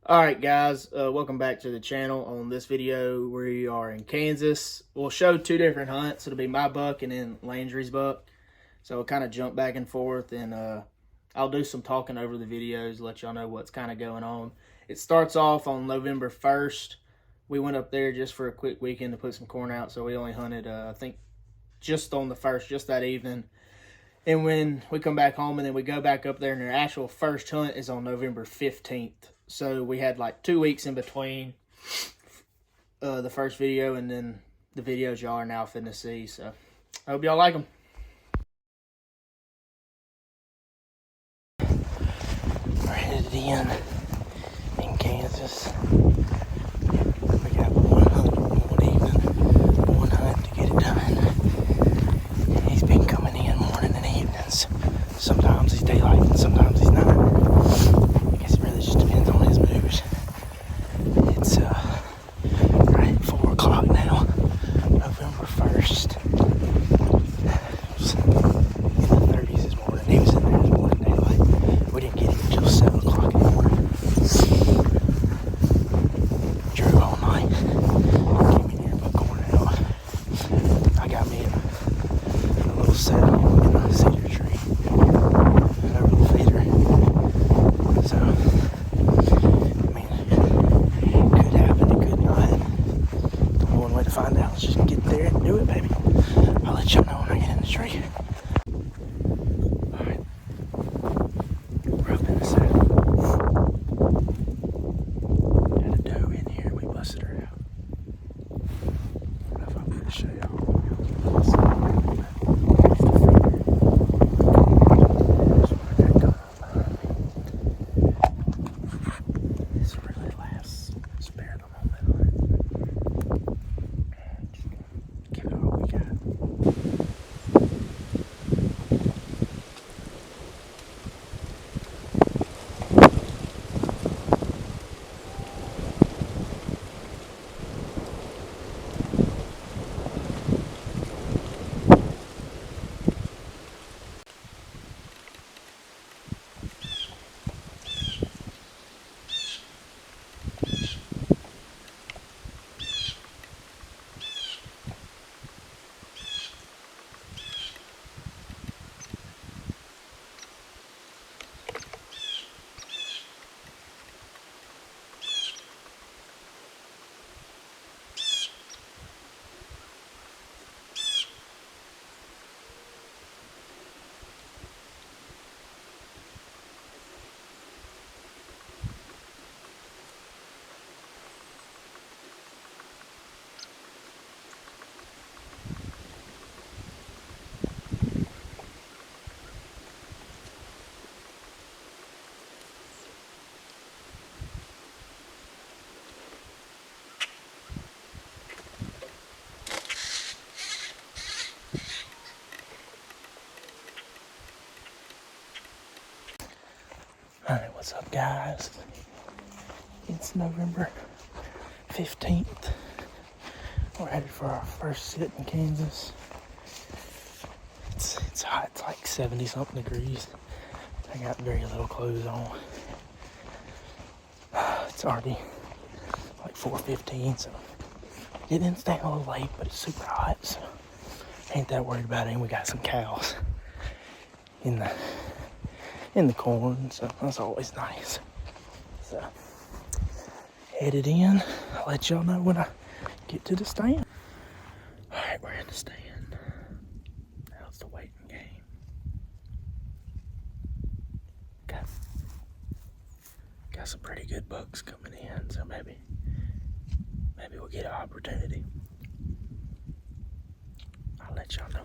Alright guys, welcome back to the channel. On this video, we are in Kansas. We'll show two different hunts. It'll be my buck and then Landry's buck. So we'll kind of jump back and forth, and I'll do some talking over the videos, let y'all know what's kind of going on. It starts off on November 1st. We went up there just for a quick weekend to put some corn out, so we only hunted, I think, just on the 1st, just that evening. And when we come back home and then we go back up there, and their actual first hunt is on November 15th. So we had like 2 weeks in between the first video and then the videos y'all are now finna see. So I hope y'all like them. We're headed in Kansas. We got one hunt, one evening, one hunt to get it done. He's been coming in morning and evenings. Sometimes he's daylight and sometimes he's not. I guess it really just depends on his mood. It's right at 4 o'clock now, November 1st. It was in the 30s this morning. He was in there this morning daylight. We didn't get him until 7 o'clock in the morning. Drew all night. Came in here, put corn out. I got me a little setting in a cedar tree over the feeder. So, I mean, it could happen, it could not. The one way to find out is just get there and do it, baby. I'll let y'all know when I get in the tree. Alright. We're up in the saddle. Got a doe in here, we busted her out. I don't know if I'll be able to show y'all. Alright, what's up guys? It's November 15th. We're headed for our first sit in Kansas. It's hot, it's like 70 something degrees. I got very little clothes on. It's already like 4:15, so it didn't stay a little late, but it's super hot, so ain't that worried about it. And we got some cows in the corn, so that's always nice. So, headed in. I'll let y'all know when I get to the stand. Alright, we're in the stand. How's the waiting game? Got some pretty good bucks coming in, so maybe we'll get an opportunity. I'll let y'all know.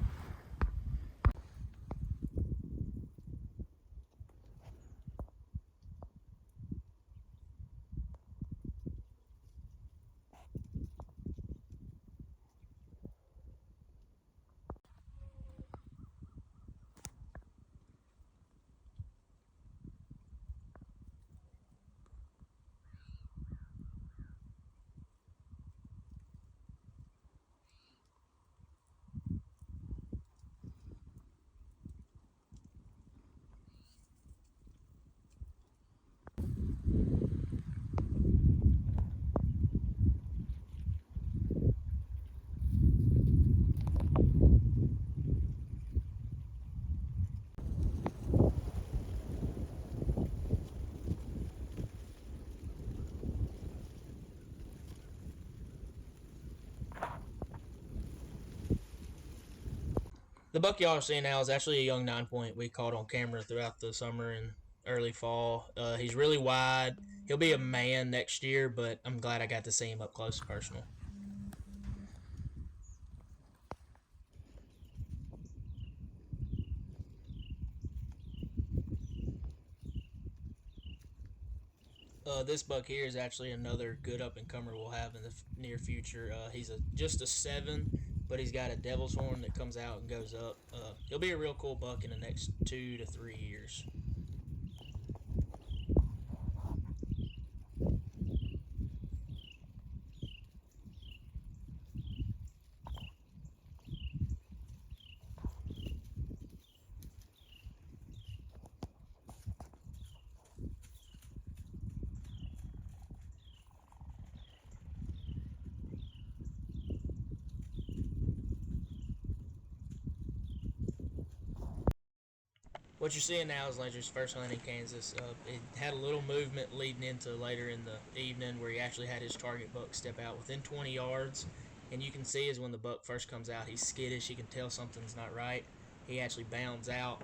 The buck y'all are seeing now is actually a young 9 point we caught on camera throughout the summer and early fall. He's really wide. He'll be a man next year, but I'm glad I got to see him up close and personal. This buck here is actually another good up and comer we'll have in the near future. He's just a 7, but he's got a devil's horn that comes out and goes up. He'll be a real cool buck in the next 2 to 3 years. What you're seeing now is Landry's first hunt in Kansas. It had a little movement leading into later in the evening where he actually had his target buck step out within 20 yards. And you can see is when the buck first comes out, he's skittish. You can tell something's not right. He actually bounds out,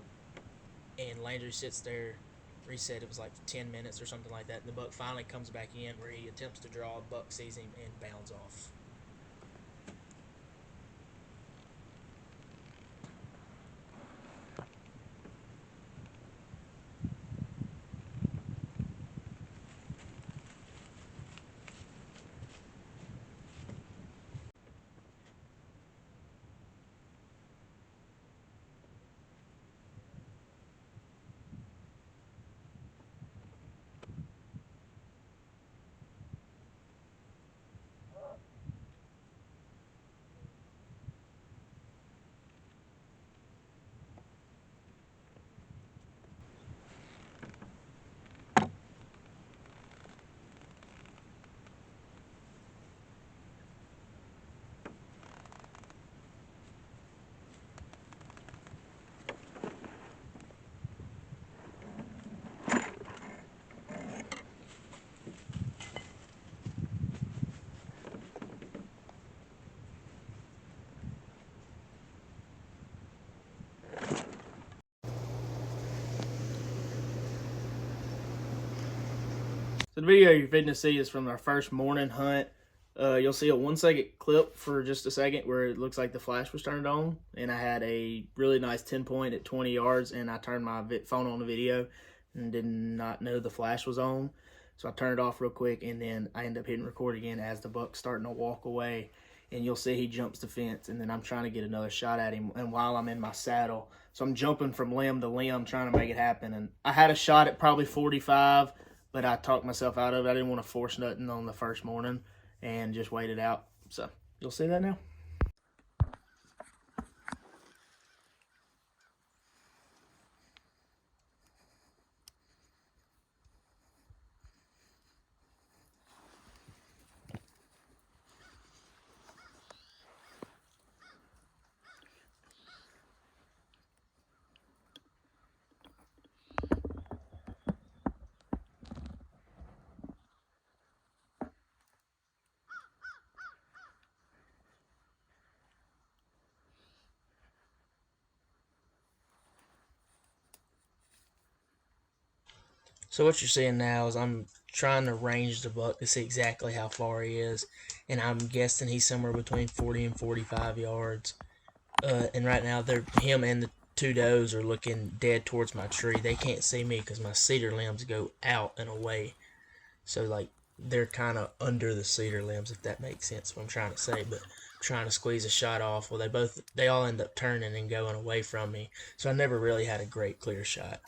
and Landry sits there. He said it was like 10 minutes or something like that. And the buck finally comes back in where he attempts to draw. Buck sees him and bounds off. So the video you're fitting to see is from our first morning hunt. You'll see a 1 second clip for just a second where it looks like the flash was turned on, and I had a really nice 10 point at 20 yards, and I turned my phone on the video and did not know the flash was on. So I turned it off real quick, and then I end up hitting record again as the buck's starting to walk away, and you'll see he jumps the fence, and then I'm trying to get another shot at him, and while I'm in my saddle. So I'm jumping from limb to limb trying to make it happen, and I had a shot at probably 45, but I talked myself out of it. I didn't want to force nothing on the first morning and just wait it out. So you'll see that now. So what you're seeing now is I'm trying to range the buck to see exactly how far he is, and I'm guessing he's somewhere between 40 and 45 yards. And right now, him and the two does are looking dead towards my tree. They can't see me because my cedar limbs go out and away. So like they're kind of under the cedar limbs, if that makes sense. What I'm trying to say, but I'm trying to squeeze a shot off. Well, they all end up turning and going away from me. So I never really had a great clear shot.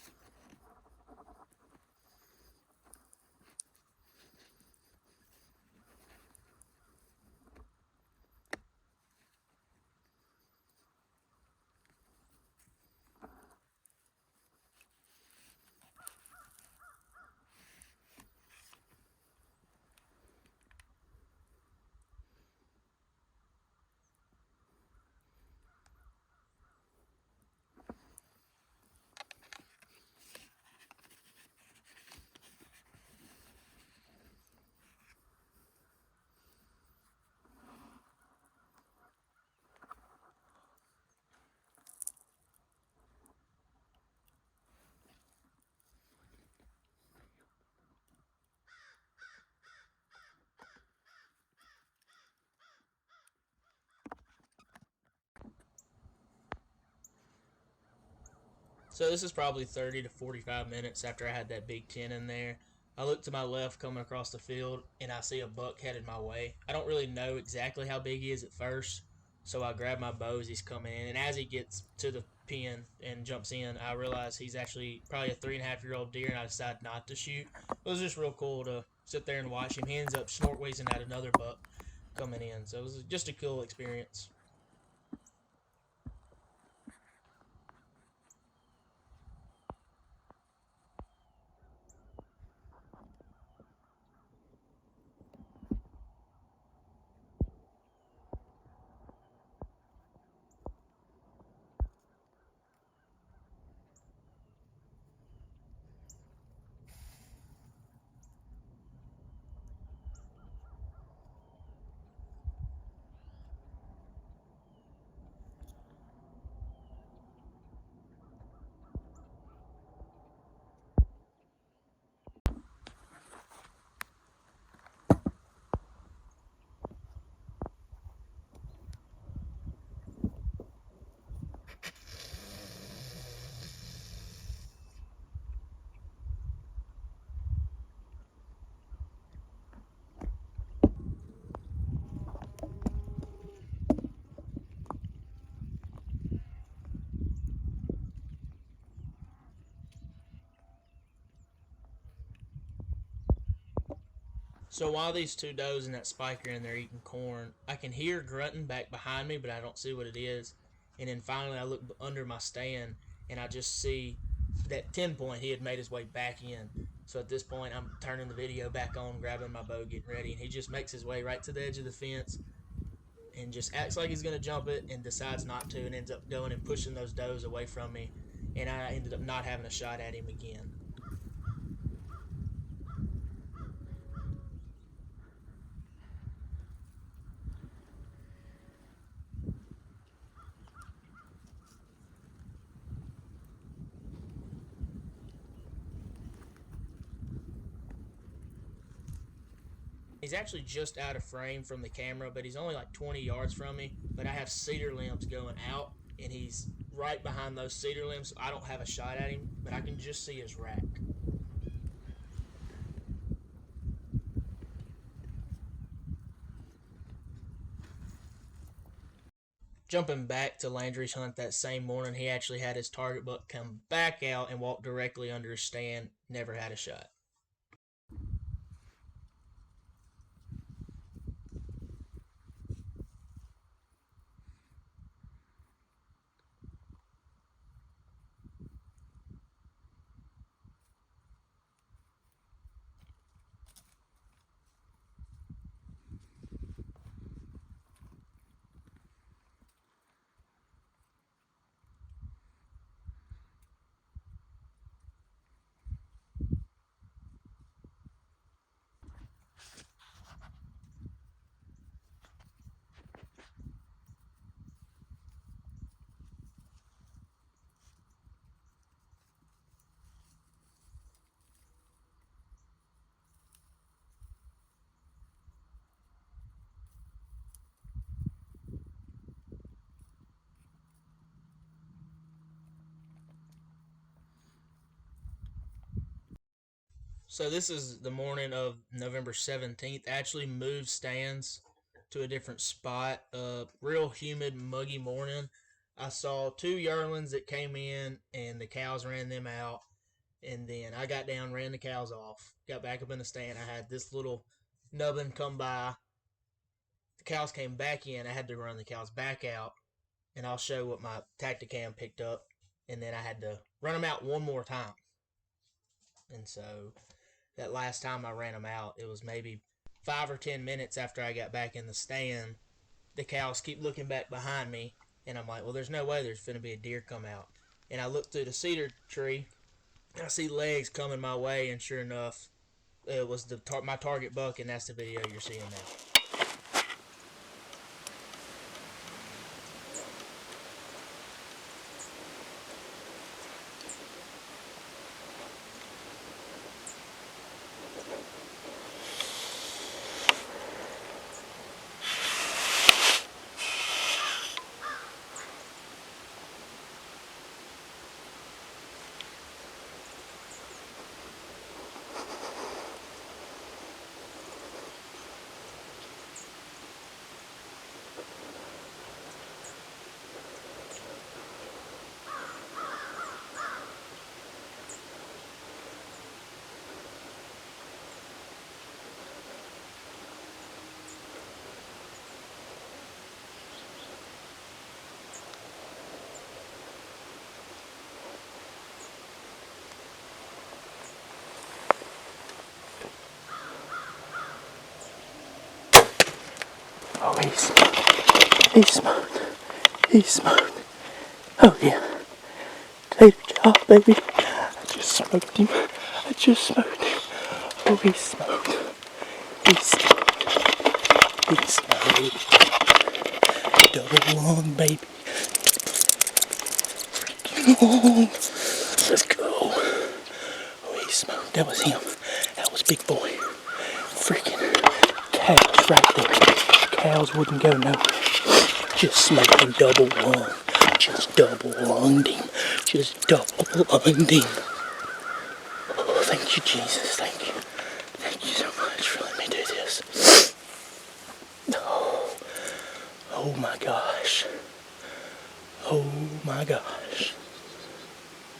So this is probably 30 to 45 minutes after I had that big 10 in there. I look to my left coming across the field and I see a buck headed my way. I don't really know exactly how big he is at first, so I grab my bow as he's coming in. And as he gets to the pen and jumps in, I realize he's actually probably a 3.5-year-old deer, and I decide not to shoot. It was just real cool to sit there and watch him. He ends up snort wheezing at another buck coming in, so it was just a cool experience. So while these two does and that spike are in there eating corn, I can hear grunting back behind me, but I don't see what it is. And then finally, I look under my stand and I just see that 10 point he had made his way back in. So at this point, I'm turning the video back on, grabbing my bow, getting ready, and he just makes his way right to the edge of the fence and just acts like he's going to jump it and decides not to, and ends up going and pushing those does away from me. And I ended up not having a shot at him again. He's actually just out of frame from the camera, but he's only like 20 yards from me. But I have cedar limbs going out, and he's right behind those cedar limbs. So I don't have a shot at him, but I can just see his rack. Jumping back to Landry's hunt that same morning, he actually had his target buck come back out and walk directly under his stand. Never had a shot. So this is the morning of November 17th. Actually moved stands to a different spot. Real humid, muggy morning. I saw two yearlings that came in, and the cows ran them out. And then I got down, ran the cows off, got back up in the stand. I had this little nubbin come by. The cows came back in. I had to run the cows back out, and I'll show what my Tacticam picked up. And then I had to run them out one more time. And so that last time I ran them out, it was maybe 5 or 10 minutes after I got back in the stand. The cows keep looking back behind me, and I'm like, well, there's no way there's going to be a deer come out. And I look through the cedar tree, and I see legs coming my way, and sure enough, it was my target buck, and that's the video you're seeing now. he's smoked. He's smoked. He's smoked. Oh yeah. Tater job, baby. I just smoked him. I just smoked him. Oh, he's smoked. He's smoked. He's smoked. Double long, baby. Freaking long. Let's go. Oh, he's smoked. That was him. That was big boy. Freaking cows right there. Cows wouldn't go nowhere. Just smoking double lung. Just double lunged him. Just double lunged him. Oh, thank you, Jesus. Thank you. Thank you so much for letting me do this. Oh my gosh. Oh my gosh.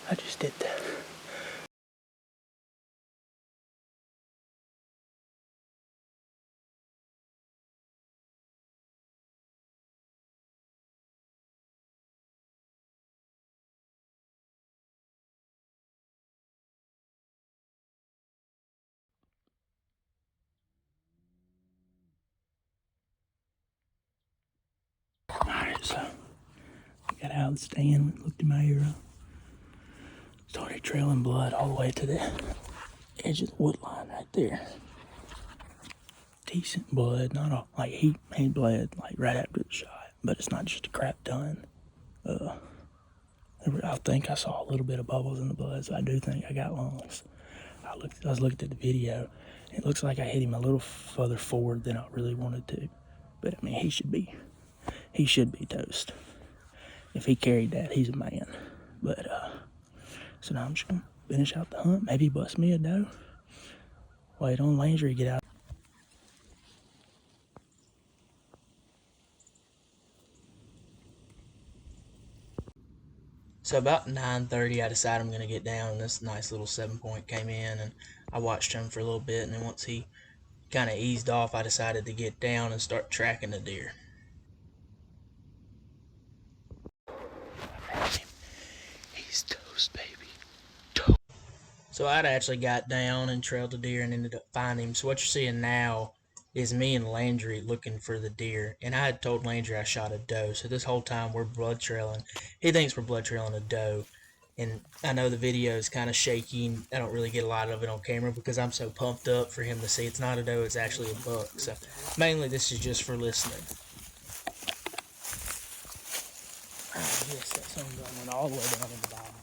I just did that. Alright, so I got out of the stand, looked in my ear, started trailing blood all the way to the edge of the wood line right there. Decent blood, not all like he bled like right after the shot, but it's not just a crap ton. I think I saw a little bit of bubbles in the blood, so I do think I got lungs. I was looking at the video. It looks like I hit him a little further forward than I really wanted to, but I mean he should be toast. If he carried that, he's a man. But so now I'm just gonna finish out the hunt. Maybe bust me a doe. Wait on Landry to get out. So about 9:30, I decided I'm gonna get down, and this nice little 7-point came in, and I watched him for a little bit, and then once he kind of eased off, I decided to get down and start tracking the deer. He's toast, baby. Toast. So I'd actually got down and trailed the deer and ended up finding him. So what you're seeing now is me and Landry looking for the deer. And I had told Landry I shot a doe. So this whole time we're blood trailing. He thinks we're blood trailing a doe. And I know the video is kind of shaky. I don't really get a lot of it on camera because I'm so pumped up for him to see it's not a doe, it's actually a buck. So mainly this is just for listening. Yes, that sun went all the way down in the bottom.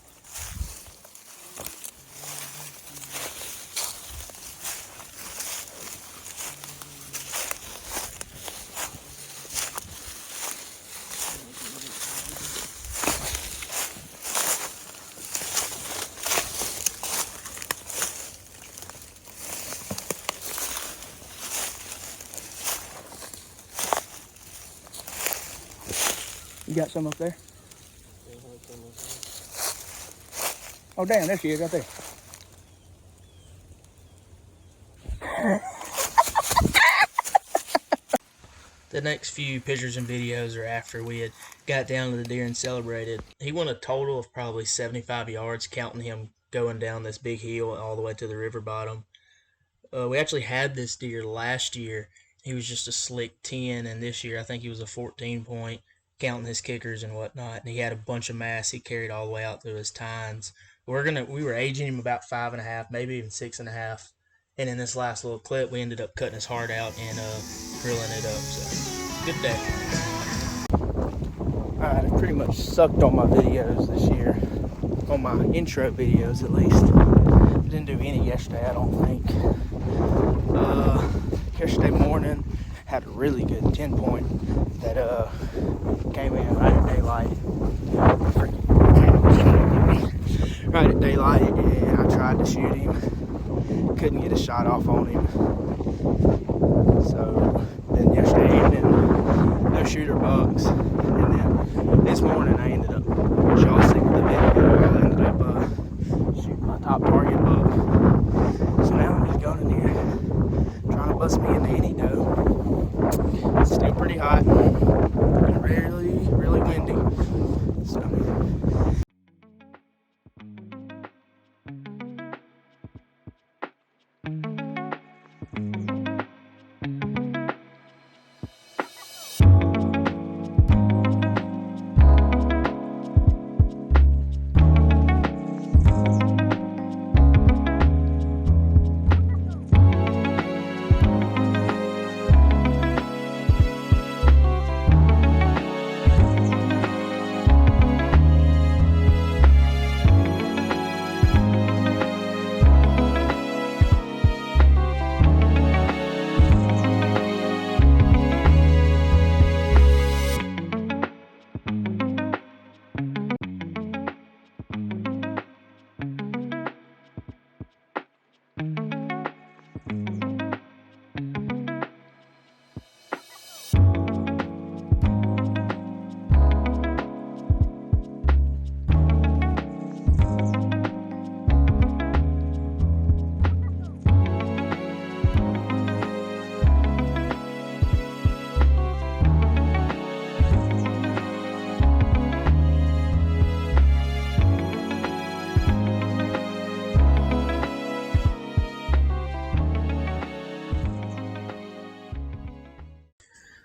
You got some up there? Oh, damn, there she is right there. The next few pictures and videos are after we had got down to the deer and celebrated. He went a total of probably 75 yards, counting him going down this big hill all the way to the river bottom. We actually had this deer last year. He was just a slick 10, and this year I think he was a 14 point, counting his kickers and whatnot. And he had a bunch of mass he carried all the way out through his tines. We were aging him about 5.5, maybe even 6.5. And in this last little clip, we ended up cutting his heart out and grilling it up. So good day. Alright, I pretty much sucked on my videos this year, on my intro videos at least. I didn't do any yesterday, I don't think. Yesterday morning, had a really good 10 point that came in right at daylight. Right at daylight, and I tried to shoot him. Couldn't get a shot off on him. So then yesterday evening, no shooter bucks. And then this morning I ended up, as y'all see with the video, I ended up shooting my top target buck. So now I'm just going in here, trying to bust me into any doe. It's still pretty hot, really windy. So.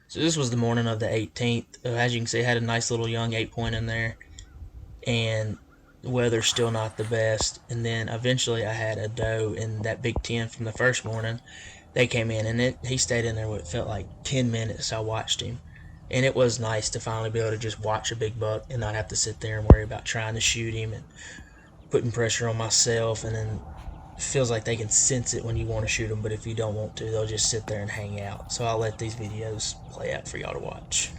So this was the morning of the 18th. As you can see, I had a nice little young 8-point in there, and the weather's still not the best. And then eventually I had a doe in that big 10 from the first morning. They came in, and he stayed in there what felt like 10 minutes. I watched him, and it was nice to finally be able to just watch a big buck and not have to sit there and worry about trying to shoot him and putting pressure on myself. And then it feels like they can sense it when you want to shoot them, but if you don't want to, they'll just sit there and hang out. So I'll let these videos play out for y'all to watch.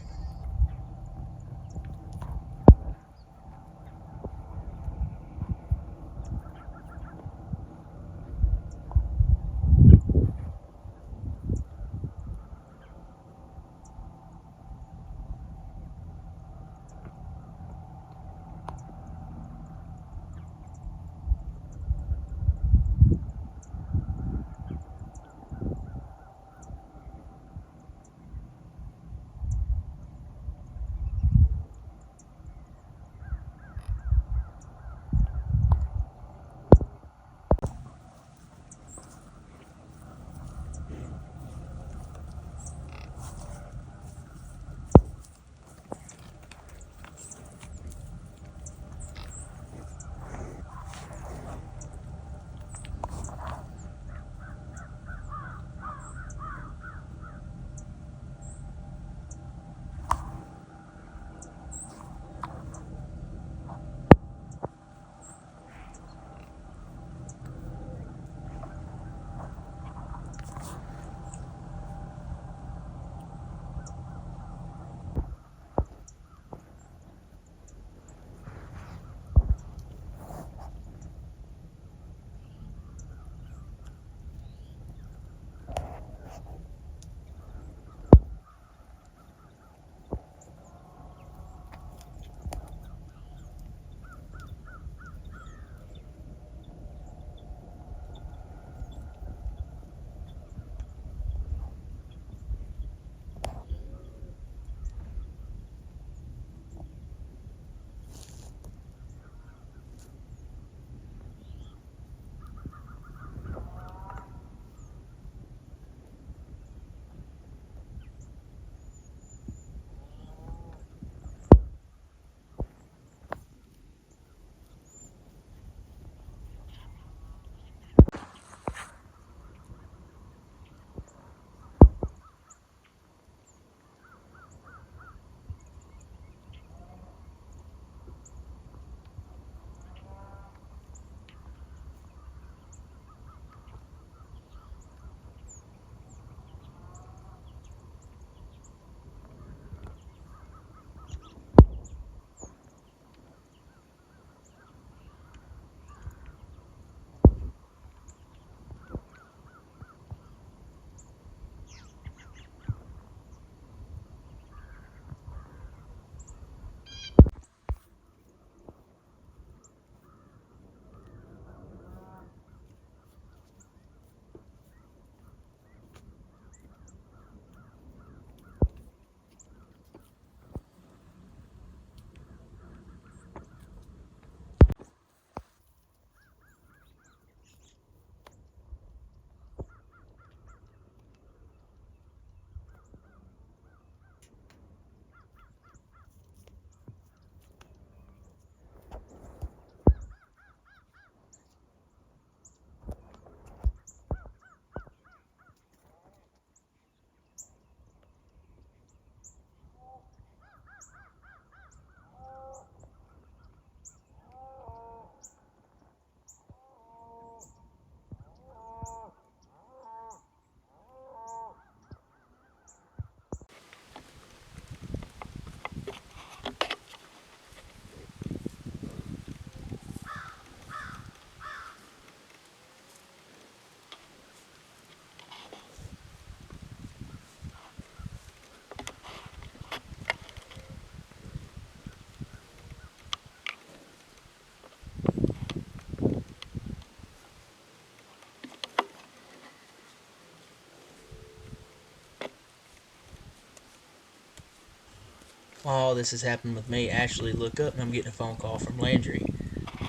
While all this has happened with me, I actually look up and I'm getting a phone call from Landry.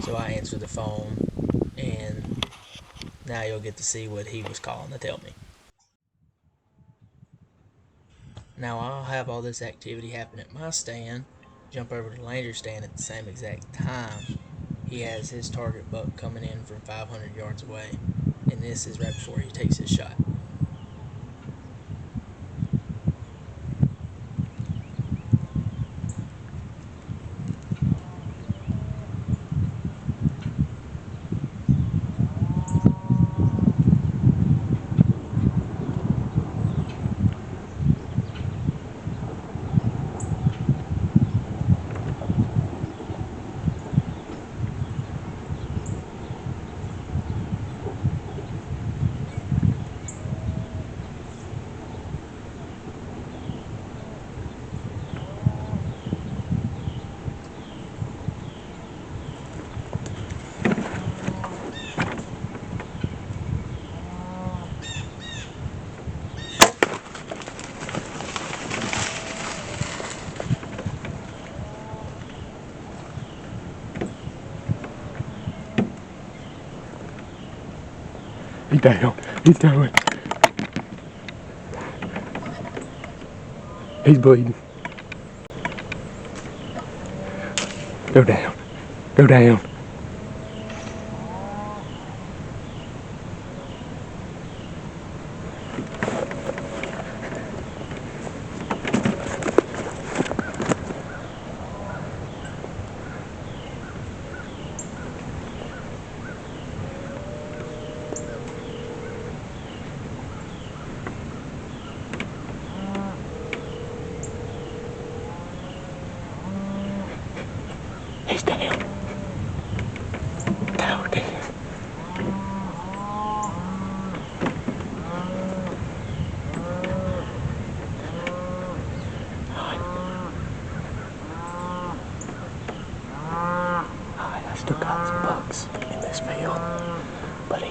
So I answer the phone, and now you'll get to see what he was calling to tell me. Now I'll have all this activity happen at my stand, jump over to Landry's stand at the same exact time. He has his target buck coming in from 500 yards away, and this is right before he takes his shot. He's down. He's down. He's bleeding. Go down. Go down. He's down. Oh, damn. I still got some bucks in this field, but I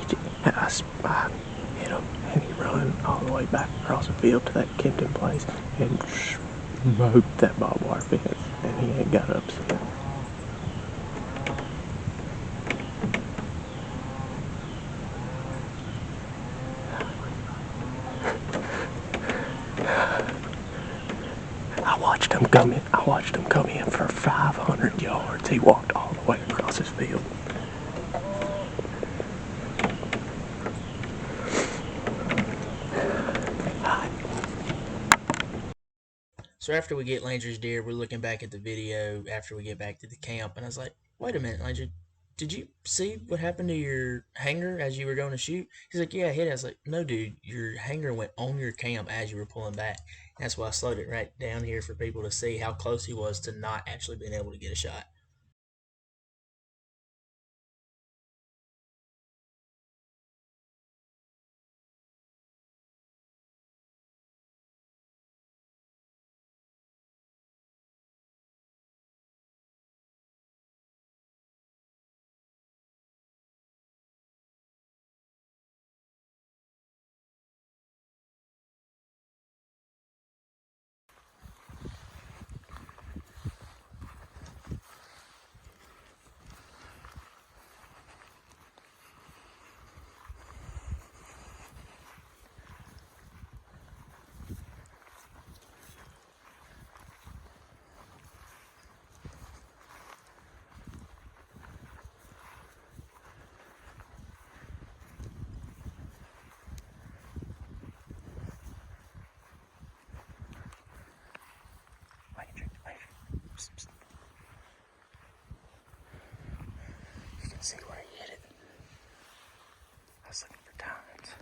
hit him and he run all the way back across the field to that Kempton place and smoked that barbed wire fence, and he ain't got up since. I watched him come in for 500 yards. He walked all the way across his field. So after we get Landry's deer, we're looking back at the video after we get back to the camp, and I was like, wait a minute, Landry, did you see what happened to your hanger as you were going to shoot? He's like, yeah, I hit it. I was like, no, dude, your hanger went on your camp as you were pulling back. And that's why I slowed it right down here for people to see how close he was to not actually being able to get a shot. You can see where he hit it. I was looking for tines.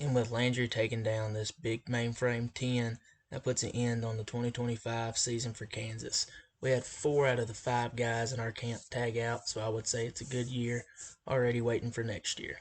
And with Landry taking down this big mainframe 10, That puts an end on the 2025 season for Kansas. We had 4 out of the 5 guys in our camp tag out, so I would say it's a good year, already waiting for next year.